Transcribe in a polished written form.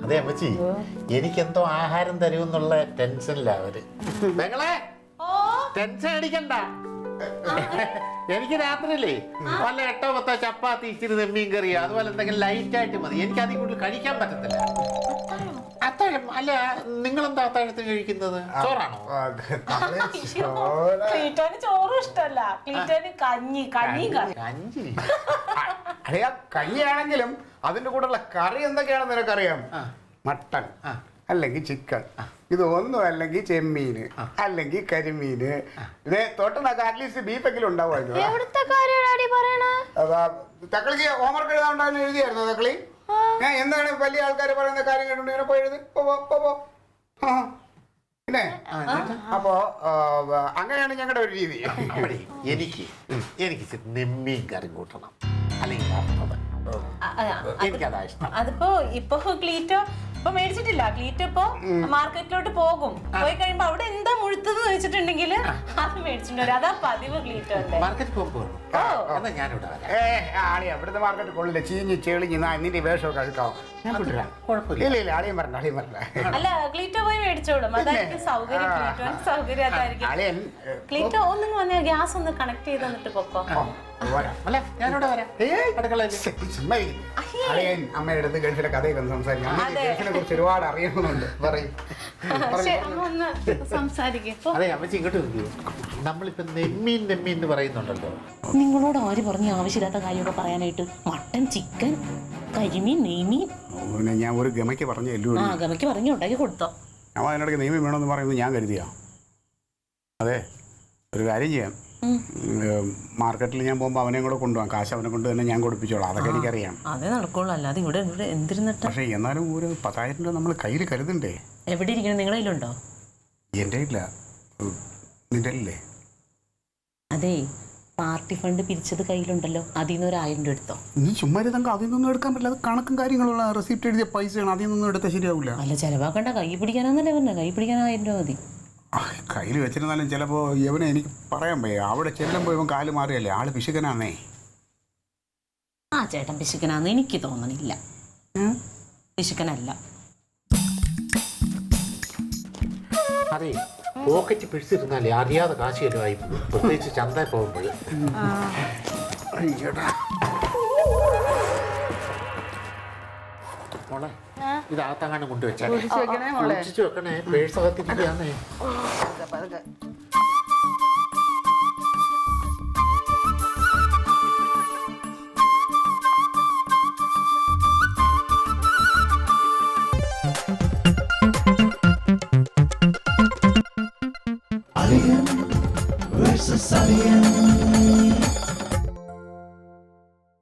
അതെ അമ്മച്ചി, എനിക്കെന്തോ ആഹാരം തരുമെന്നുള്ള ടെൻഷനില്ല അവര്. പെങ്ങളെ ടെൻഷൻ അടിക്കണ്ട. എനിക്ക് രാത്രിയില്ലേ വല്ല 8-10 ചപ്പാത്തി ഇച്ചിരി നെമ്മീൻ കറിയോ അതുപോലെ എന്തെങ്കിലും ലൈറ്റ് ആയിട്ട് മതി. എനിക്ക് അതിൽ കൂടുതൽ കഴിക്കാൻ പറ്റത്തില്ല. അത്താഴം അല്ല, നിങ്ങളെന്താ അത്താഴത്തിന് കഴിക്കുന്നത്? ചോറാണോ? ചോറും ഇഷ്ടല്ല, കഞ്ഞി. അറിയാം, കഞ്ഞിയാണെങ്കിലും അതിന്റെ കൂടെയുള്ള കറി എന്തൊക്കെയാണെന്ന് നിനക്കറിയാം. മട്ടൺ അല്ലെങ്കിൽ ചിക്കൻ, ഇത് ഒന്നും അല്ലെങ്കിൽ ചെമ്മീന് അല്ലെങ്കിൽ കരിമീന്, ഇതേ തൊട്ടനൊക്കെ അറ്റ്ലീസ്റ്റ് ബീഫെങ്കിലും ഉണ്ടാവുമായിരുന്നു. തക്കളിക്ക് ഹോംവർക്ക് എഴുതാണ്ടായിരുന്നു. എഴുതിയായിരുന്നു തക്കളി? ഞാൻ എന്താണ് വലിയ ആൾക്കാർ പറയുന്ന കാര്യം കേട്ടോണ്ട് ഇങ്ങനെ പോയത്? പിന്നെ അപ്പോ അങ്ങനെയാണ് ഞങ്ങളുടെ ഒരു രീതി. എനിക്ക് നെമ്മീൻ കറി കൂട്ടണം, അല്ലെങ്കിൽ എനിക്കതാ ഇഷ്ടം. അതിപ്പോ ഇപ്പൊ ക്ലീറ്റോ ഇപ്പൊ മേടിച്ചിട്ടില്ല. ക്ലീറ്റോ ഇപ്പൊ മാർക്കറ്റിലോട്ട് പോകും. പോയി കഴിയുമ്പോ അവിടെ എന്താ മുഴുത്തത് വെച്ചിട്ടുണ്ടെങ്കിൽ അത് മേടിച്ചിട്ട് വരും. അതാ പതിവ് ക്ലീറ്റോന്റെ. മാർക്കറ്റ് പോകുമ്പോ ഞാനിവിടെ ഇവിടുത്തെ മാർക്കറ്റ് കൊള്ളില്ല. ചീഞ്ഞ് ചെളിഞ്ഞ് നിന്റെ വേഷമൊക്കെ അഴുക്കാവും. ഞാൻ വിട്ടിരാം. ഇല്ല അളിയൻ പറഞ്ഞ അല്ല, ക്ലീറ്റോ പോയി മേടിച്ചോടും. അതായിരിക്കും സൗകര്യം. ക്ലീറ്റോന് സൗകര്യം അതായിരിക്കും. ക്ലീറ്റോ ഒന്നും വന്നാൽ ഗ്യാസ് ഒന്ന് കണക്ട് ചെയ്ത് തന്നിട്ട് പൊക്കോ. അമ്മയുടെ അടുത്ത് ഗൾഫിലെ കഥയൊക്കെ ഒന്ന് സംസാരിക്കാം. ഗൾഫിനെ കുറിച്ച് ഒരുപാട് അറിയണമെന്നുണ്ട്. പറയും. അതെ അമ്മച്ചി, ഇങ്ങോട്ട് നമ്മളിപ്പോ നെമ്മീൻ എന്ന് പറയുന്നുണ്ടല്ലോ. നിങ്ങളോട് ആര് പറഞ്ഞു ആവശ്യമില്ലാത്ത കാര്യമൊക്കെ പറയാനായിട്ട്? മട്ടൻ, ചിക്കൻ, കരിമീൻ, നെയ്മീൻ. ഞാൻ ഒരു ഗമയ്ക്ക് പറഞ്ഞു. ഗമയ്ക്ക് പറഞ്ഞു ഉണ്ടാക്കി കൊടുത്തോ. ഞാൻ അതിനിടയ്ക്ക് നെയ്മീൻ വേണമെന്ന് പറയുന്നത് ഞാൻ കരുതിയാ. അതെ, ഒരു കാര്യം ചെയ്യാം. മാർക്കറ്റിൽ ഞാൻ പോകുമ്പോൾ അവനെയും കൂടെ കൊണ്ടുപോകാം. കാശ് അവനെ കൊണ്ട് തന്നെ ഞാൻ കൊടുപ്പിച്ചോളാം. അതൊക്കെ എനിക്കറിയാം. അതേ നടക്കുള്ളൂ, അല്ലാതെ ഇവിടെ എന്തിരുന്നിട്ട്. പക്ഷേ എന്നാലും ഒരു 10,000 രൂപ നമ്മൾ കയ്യിൽ കരുതണ്ടേ? എവിടെ ഇരിക്കണം? നിങ്ങളുടെ കയ്യിലുണ്ടോ? എൻ്റെ ഇല്ല. നിന്റെ ഇല്ലേ? അതെ, പാർട്ടി ഫണ്ട് പിരിച്ചത് കയ്യിലുണ്ടല്ലോ, അതിൽ നിന്ന് 1,000 രൂപ എടുത്തോ. നീ ചുമ്മാ തങ്ക അതിൽ നിന്നൊന്നും എടുക്കാൻ പറ്റില്ല. അത് കണക്കും കാര്യങ്ങളുള്ള റെസിപ്റ്റ് എഴുതിയ പൈസയാണ്. അതിൽ നിന്നൊന്നും എടുത്താൽ ശരിയാവില്ല. അല്ല, ചിലവാക്കണ്ട. കൈ പിടിക്കാനാന്നല്ലേ പറഞ്ഞത്? കൈ പിടിക്കാൻ 1,000 രൂപ മതി. കയ്യിൽ വെച്ചിരുന്നാലും ചിലപ്പോൾ ഇവനെ എനിക്ക് പറയാൻ പോയി. അവിടെ ചെല്ലുമ്പോൾ ഇവൻ കാല് മാറിയല്ലേ. ആള് പിശുക്കനാന്നേ. ആ ചേട്ടൻ പിശുക്കനാന്ന് എനിക്ക് തോന്നണില്ല. പിശുക്കനല്ല. അതെ, പോക്കറ്റ് പിടിച്ചിരുന്നാലേ അറിയാതെ കാശ് വരുമായി, പ്രത്യേകിച്ച് ചന്ത പോകുമ്പോൾ. മോളെ, ഇതകത്തങ്ങാണ്ട് കൊണ്ടുവച്ചാൽ വെക്കണേ. പേഴ്സ് അകത്തിരിക്കുകയാണേ. Alien versus Alien.